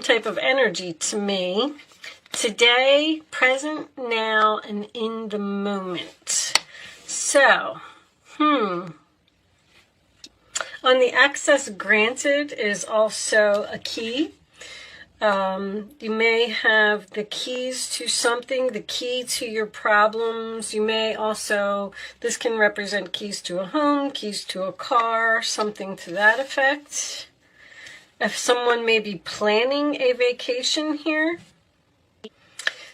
type of energy to me. Today, present, now, and in the moment. So, on the access granted is also a key. You may have the keys to something, the key to your problems. You may also, this can represent keys to a home, keys to a car, something to that effect. If someone may be planning a vacation here,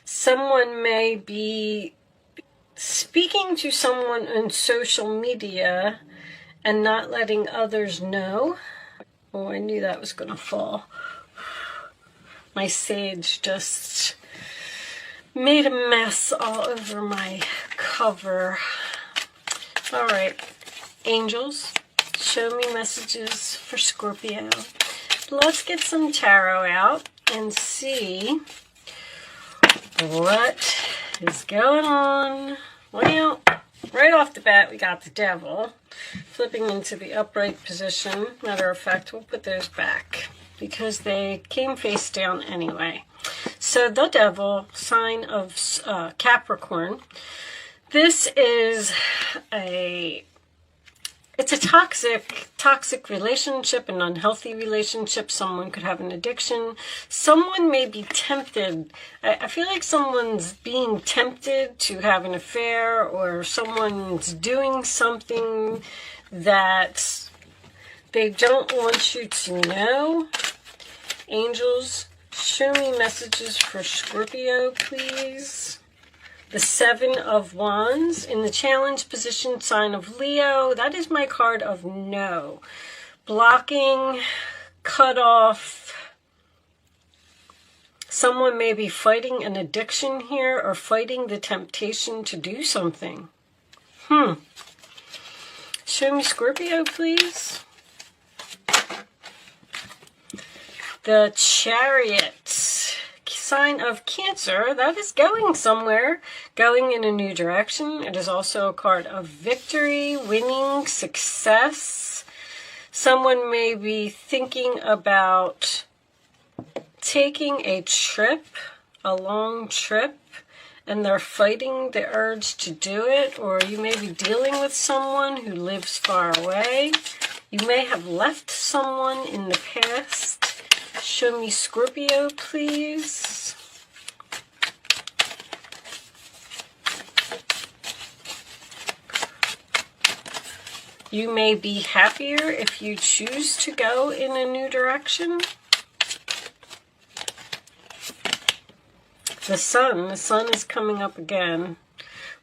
someone may be speaking to someone on social media and not letting others know. Oh, I knew that was going to fall. My sage just made a mess all over my cover. All right, angels, show me messages for Scorpio. Let's get some tarot out and see what is going on. Well, right off the bat, we got the devil flipping into the upright position. Matter of fact, we'll put those back because they came face down anyway. So the devil, sign of Capricorn. This is it's a toxic relationship, an unhealthy relationship. Someone could have an addiction. Someone may be tempted. I feel like someone's being tempted to have an affair, or someone's doing something that they don't want you to know. Angels, show me messages for Scorpio, please. The Seven of Wands in the challenge position, sign of Leo. That is my card of no. Blocking, cut off. Someone may be fighting an addiction here or fighting the temptation to do something. Show me Scorpio, please. The Chariot, sign of Cancer. That is going somewhere, going in a new direction. It is also a card of victory, winning, success. Someone may be thinking about taking a trip, a long trip, and they're fighting the urge to do it, or you may be dealing with someone who lives far away. You may have left someone in the past. Show me Scorpio, please. You may be happier if you choose to go in a new direction. The sun is coming up again.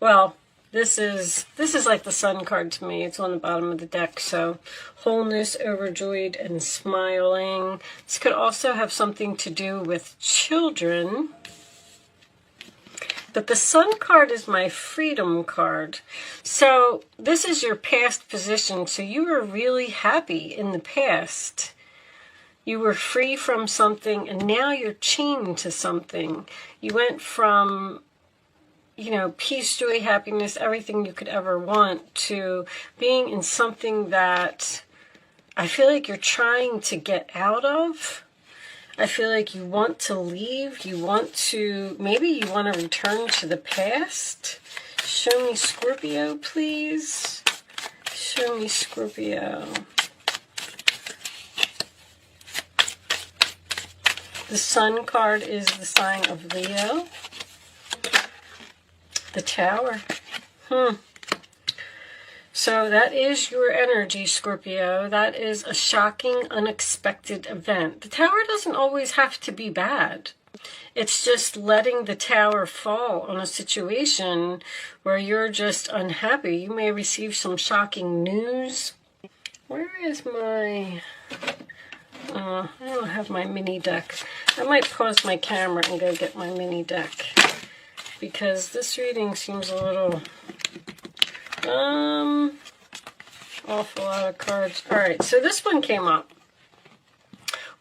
Well, this is like the sun card to me. It's on the bottom of the deck. So wholeness, overjoyed, and smiling. This could also have something to do with children. But the sun card is my freedom card. So this is your past position. So you were really happy in the past. You were free from something, and now you're chained to something. You went from, peace, joy, happiness, everything you could ever want, to being in something that I feel like you're trying to get out of. I feel like you want to leave. Maybe you want to return to the past. Show me Scorpio, please. Show me Scorpio. The sun card is the sign of Leo. The Tower. So that is your energy, Scorpio. That is a shocking, unexpected event. The Tower doesn't always have to be bad. It's just letting the Tower fall on a situation where you're just unhappy. You may receive some shocking news. Where is my... I don't have my mini deck. I might pause my camera and go get my mini deck, because this reading seems a little awful lot of cards. All right, so this one came up.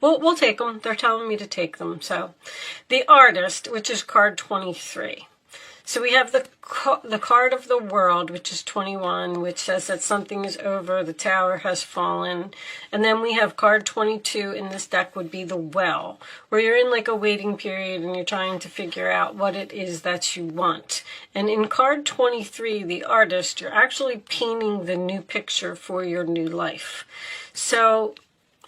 We'll take them. They're telling me to take them. So the Artist, which is card 23. So we have the card of the World, which is 21, which says that something is over, the tower has fallen. And then we have card 22 in this deck would be the Well, where you're in like a waiting period and you're trying to figure out what it is that you want. And in card 23, the Artist, you're actually painting the new picture for your new life. So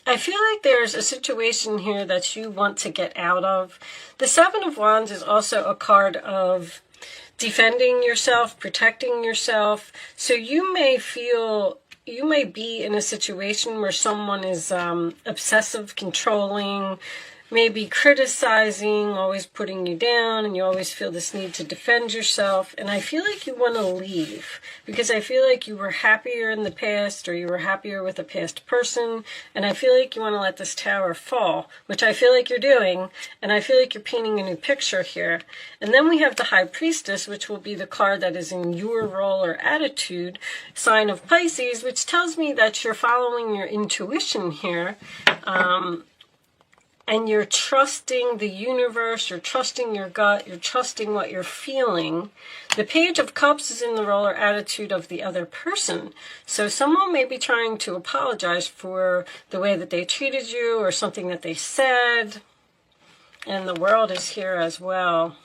I feel like there's a situation here that you want to get out of. The Seven of Wands is also a card of defending yourself, protecting yourself. So you may be in a situation where someone is obsessive, controlling, maybe criticizing, always putting you down, and you always feel this need to defend yourself. And I feel like you want to leave because I feel like you were happier in the past, or you were happier with a past person, and I feel like you want to let this tower fall, which I feel like you're doing, and I feel like you're painting a new picture here. And then we have the High Priestess, which will be the card that is in your role or attitude, sign of Pisces, which tells me that you're following your intuition here. And you're trusting the universe, you're trusting your gut, you're trusting what you're feeling. The Page of Cups is in the role or attitude of the other person. So someone may be trying to apologize for the way that they treated you or something that they said. And the World is here as well.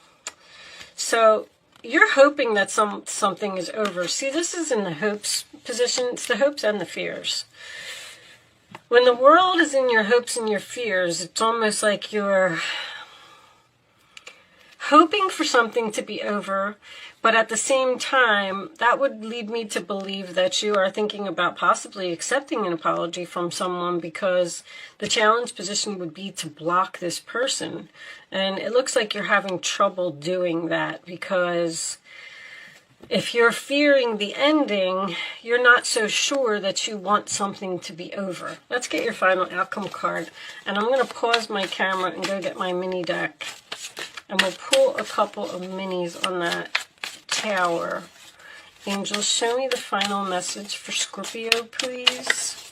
So you're hoping that something is over. See, this is in the hopes position. It's the hopes and the fears. When the World is in your hopes and your fears, it's almost like you're hoping for something to be over, but at the same time, that would lead me to believe that you are thinking about possibly accepting an apology from someone, because the challenge position would be to block this person. And it looks like you're having trouble doing that because if you're fearing the ending, you're not so sure that you want something to be over. Let's get your final outcome card. And I'm going to pause my camera and go get my mini deck. And we'll pull a couple of minis on that tower. Angels, show me the final message for Scorpio, please.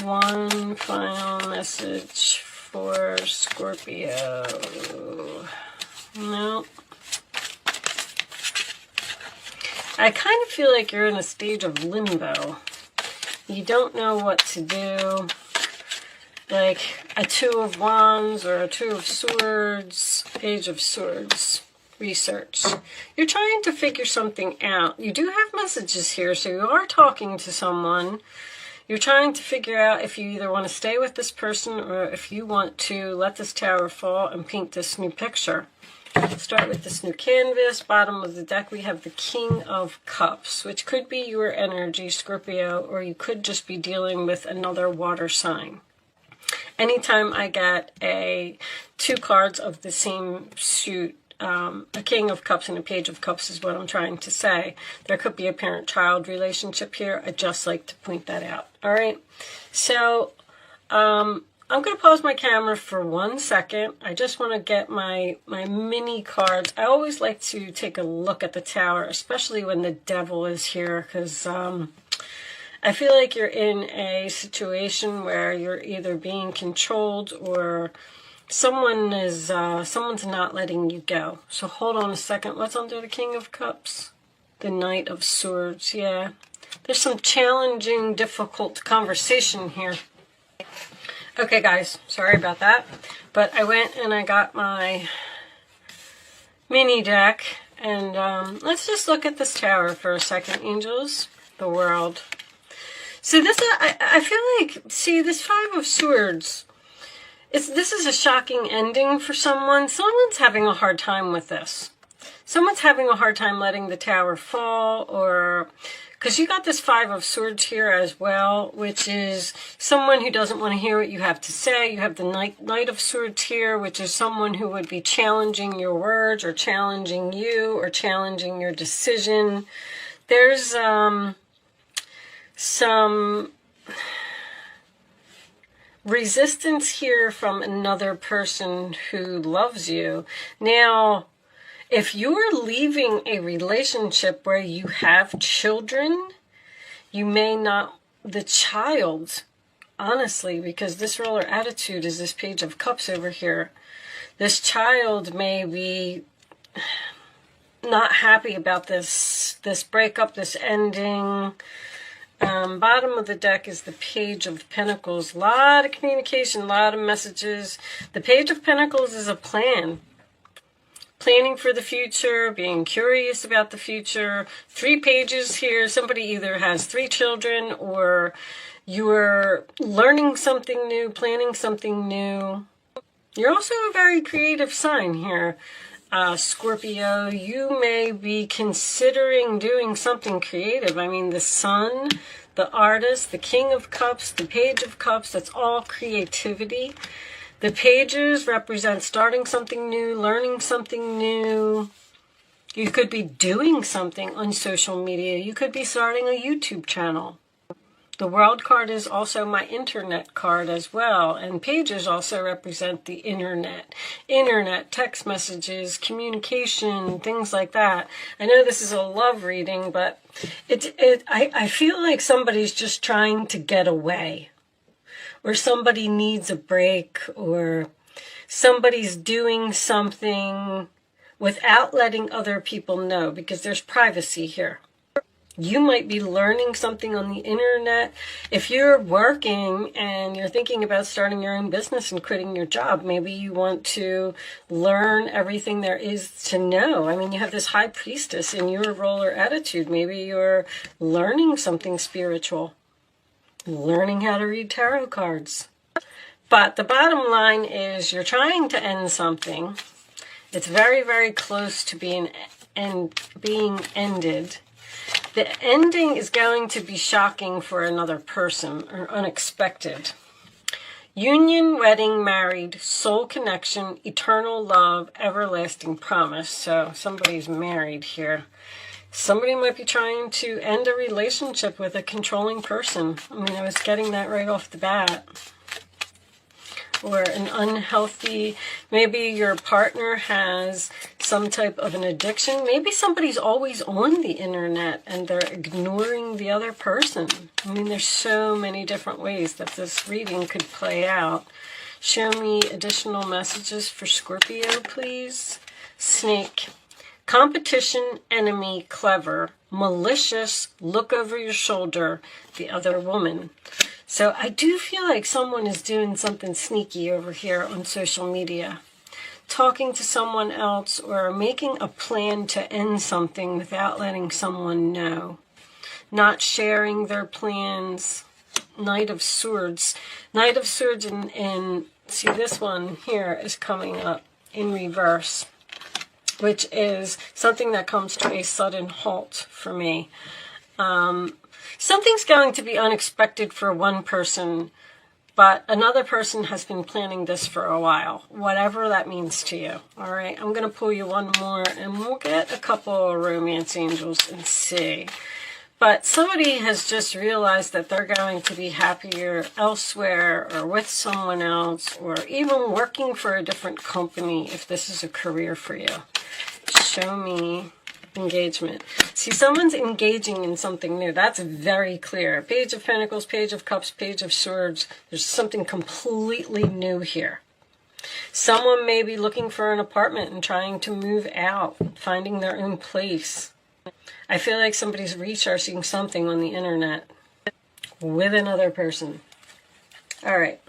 One final message for Scorpio. No. I kind of feel like you're in a stage of limbo. You don't know what to do. Like a Two of Wands or a Two of Swords, Page of Swords. Research. You're trying to figure something out. You do have messages here, so you are talking to someone. You're trying to figure out if you either want to stay with this person or if you want to let this tower fall and paint this new picture. Let's start with this new canvas. Bottom of the deck, we have the King of Cups, which could be your energy, Scorpio, or you could just be dealing with another water sign. Anytime I get two cards of the same suit, a King of Cups and a Page of Cups is what I'm trying to say. There could be a parent-child relationship here. I'd just like to point that out. All right. So I'm going to pause my camera for 1 second. I just want to get my mini cards. I always like to take a look at the tower, especially when the devil is here, because I feel like you're in a situation where you're either being controlled or someone's not letting you go. So hold on a second. What's under the King of Cups? The Knight of Swords. Yeah. There's some challenging, difficult conversation here. Okay, guys. Sorry about that. But I went and I got my mini deck. And let's just look at this tower for a second, angels. The World. So this, I feel like, see, this Five of Swords, this is a shocking ending for someone. Someone's having a hard time with this. Someone's having a hard time letting the tower fall, or because you got this Five of Swords here as well, which is someone who doesn't want to hear what you have to say. You have the Knight of Swords here, which is someone who would be challenging your words or challenging you or challenging your decision. There's some resistance here from another person who loves you. Now, if you're leaving a relationship where you have children, you may not, the child, honestly, because this roller attitude is this Page of Cups over here. This child may be not happy about this breakup, this ending. Bottom of the deck is the Page of Pentacles. A lot of communication, a lot of messages. The Page of Pentacles is a plan. Planning for the future, being curious about the future. 3 pages here. Somebody either has 3 children, or you're learning something new, planning something new. You're also a very creative sign here, Scorpio. You may be considering doing something creative. I mean, the Sun, the Artist, the King of Cups, the Page of Cups, that's all creativity. The pages represent starting something new, learning something new. You could be doing something on social media. You could be starting a YouTube channel. The World card is also my internet card as well. And pages also represent the internet. Internet, text messages, communication, things like that. I know this is a love reading, but I feel like somebody's just trying to get away. Or somebody needs a break, or somebody's doing something without letting other people know, because there's privacy here. You might be learning something on the internet. If you're working and you're thinking about starting your own business and quitting your job, maybe you want to learn everything there is to know. I mean, you have this High Priestess in your role or attitude. Maybe you're learning something spiritual. Learning how to read tarot cards. But the bottom line is you're trying to end something. It's very, very close to being ended. The ending is going to be shocking for another person, or unexpected. Union, wedding, married, soul connection, eternal love, everlasting promise. So somebody's married here. Somebody might be trying to end a relationship with a controlling person. I mean, I was getting that right off the bat. Or an unhealthy, maybe your partner has some type of an addiction. Maybe somebody's always on the internet and they're ignoring the other person. I mean, there's so many different ways that this reading could play out. Show me additional messages for Scorpio, please. Snake. Competition, enemy, clever, malicious, look over your shoulder, the other woman. So I do feel like someone is doing something sneaky over here on social media. Talking to someone else or making a plan to end something without letting someone know. Not sharing their plans. Knight of Swords. Knight of Swords and see, this one here is coming up in reverse, which is something that comes to a sudden halt for me. Something's going to be unexpected for one person, but another person has been planning this for a while, whatever that means to you. All right, I'm going to pull you one more, and we'll get a couple of romance angels and see. But somebody has just realized that they're going to be happier elsewhere or with someone else, or even working for a different company if this is a career for you. Show me engagement. See, someone's engaging in something new. That's very clear. Page of Pentacles, Page of Cups, Page of Swords. There's something completely new here. Someone may be looking for an apartment and trying to move out, finding their own place. I feel like somebody's researching something on the internet with another person. All right.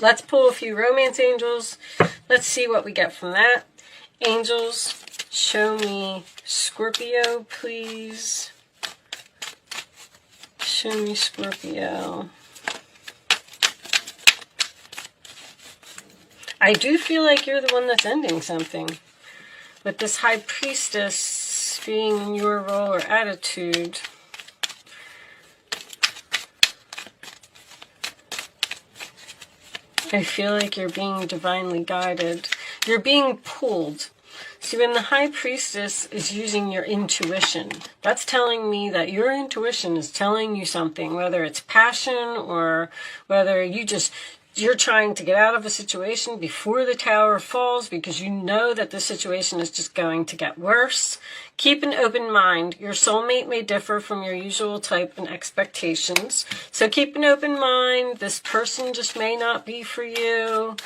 Let's pull a few romance angels. Let's see what we get from that. Angels, show me Scorpio, please. Show me Scorpio. I do feel like you're the one that's ending something. With this High Priestess being in your role or attitude. I feel like you're being divinely guided. You're being pulled. See, when the High Priestess is using your intuition, that's telling me that your intuition is telling you something, whether it's passion or whether you just You're trying to get out of a situation before the tower falls because you know that the situation is just going to get worse. Keep an open mind. Your soulmate may differ from your usual type and expectations. So keep an open mind. This person just may not be for you.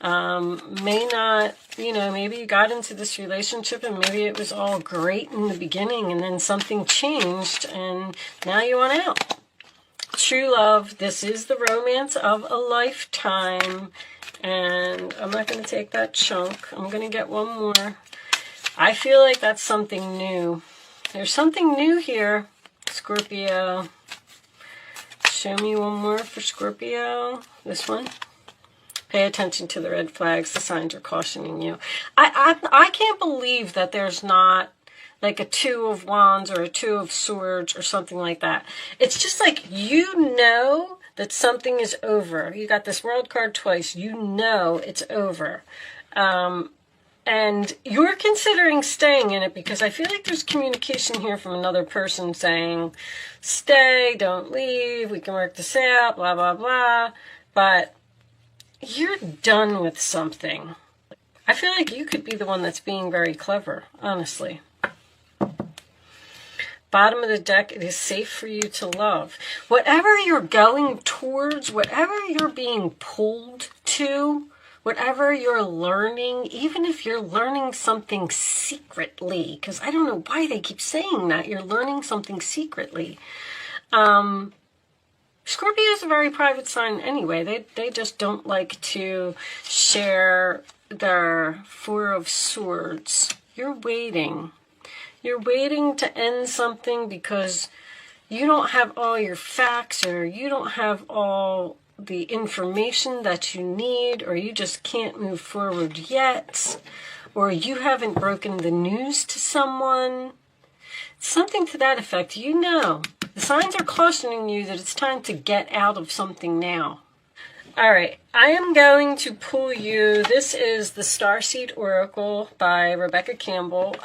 May not, maybe you got into this relationship and maybe it was all great in the beginning and then something changed and now you want out. True love, this is the romance of a lifetime. And I'm not going to take that chunk. I'm going to get one more. I feel like that's something new. There's something new here, Scorpio. Show me one more for Scorpio. This one. Pay attention to the red flags. The signs are cautioning you. I can't believe that there's not like a 2 of wands or a 2 of swords or something like that. It's just like, that something is over. You got this world card twice. It's over. And you're considering staying in it because I feel like there's communication here from another person saying, stay, don't leave, we can work this out, blah, blah, blah. But you're done with something. I feel like you could be the one that's being very clever, honestly. Bottom of the deck, it is safe for you to love. Whatever you're going towards, whatever you're being pulled to, whatever you're learning, even if you're learning something secretly, because I don't know why they keep saying that, you're learning something secretly. Scorpio is a very private sign anyway. They just don't like to share their 4 of swords. You're waiting. You're waiting to end something because you don't have all your facts or you don't have all the information that you need, or you just can't move forward yet, or you haven't broken the news to someone. Something to that effect. The signs are cautioning you that it's time to get out of something now. All right, I am going to pull you. This is the Starseed Oracle by Rebecca Campbell.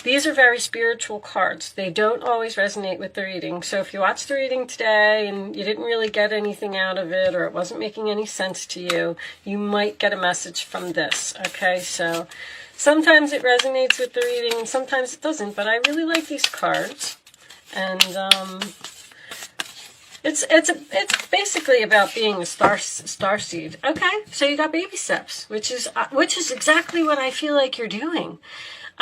These are very spiritual cards. They don't always resonate with the reading. So if you watched the reading today and you didn't really get anything out of it, or it wasn't making any sense to you, you might get a message from this. Okay, so sometimes it resonates with the reading and sometimes it doesn't, but I really like these cards. And it's basically about being a starseed. Okay, so you got baby steps, which is exactly what I feel like you're doing.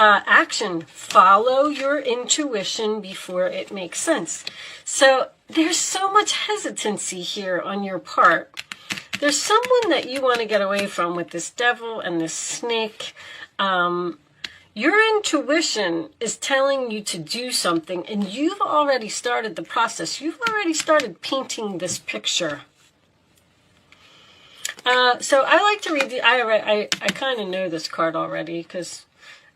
Action. Follow your intuition before it makes sense. So there's so much hesitancy here on your part. There's someone that you want to get away from with this devil and this snake. Your intuition is telling you to do something, and you've already started the process. You've already started painting this picture. So I like to read I kind of know this card already because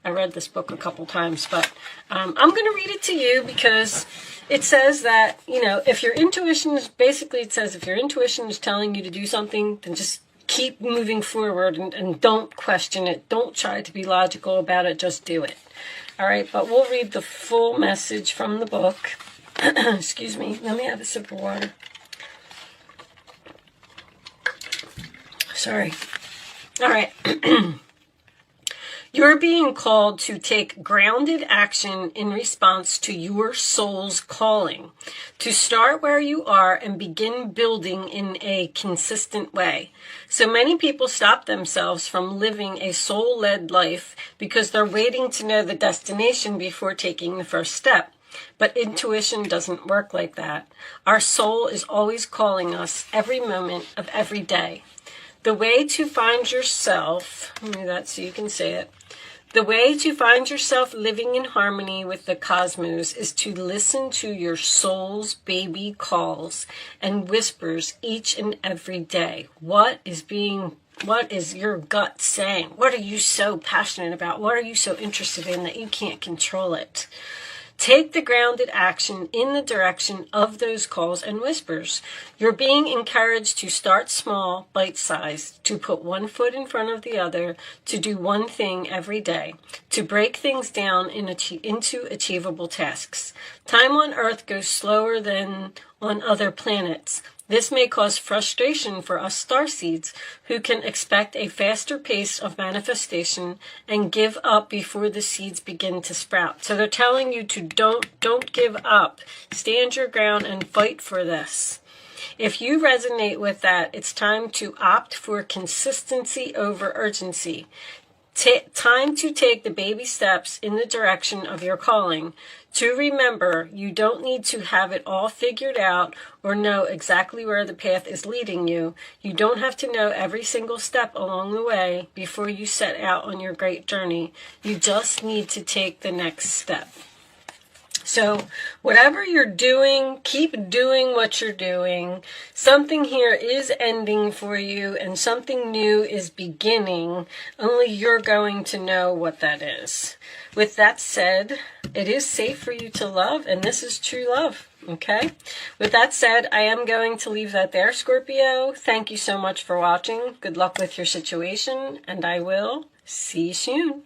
I read this book a couple times, but I'm going to read it to you because it says that, if your intuition is, basically it says if your intuition is telling you to do something, then just keep moving forward and don't question it. Don't try to be logical about it. Just do it. All right, but we'll read the full message from the book. Excuse me. Let me have a sip of water. Sorry. All right. You're being called to take grounded action in response to your soul's calling, to start where you are and begin building in a consistent way. So many people stop themselves from living a soul-led life because they're waiting to know the destination before taking the first step. But intuition doesn't work like that. Our soul is always calling us every moment of every day. The way to find yourself, let me do that so you can say it. The way to find yourself living in harmony with the cosmos is to listen to your soul's baby calls and whispers each and every day. What is your gut saying? What are you so passionate about? What are you so interested in that you can't control it? Take the grounded action in the direction of those calls and whispers. You're being encouraged to start small, bite-sized, to put one foot in front of the other, to do one thing every day, to break things down into achievable tasks. Time on Earth goes slower than on other planets. This may cause frustration for us starseeds, who can expect a faster pace of manifestation and give up before the seeds begin to sprout. So they're telling you to don't give up. Stand your ground and fight for this. If you resonate with that, it's time to opt for consistency over urgency. Time to take the baby steps in the direction of your calling. To remember, you don't need to have it all figured out or know exactly where the path is leading you. You don't have to know every single step along the way before you set out on your great journey. You just need to take the next step. So whatever you're doing, keep doing what you're doing. Something here is ending for you and something new is beginning. Only you're going to know what that is. With that said, it is safe for you to love, and this is true love. Okay? With that said, I am going to leave that there, Scorpio. Thank you so much for watching. Good luck with your situation, and I will see you soon.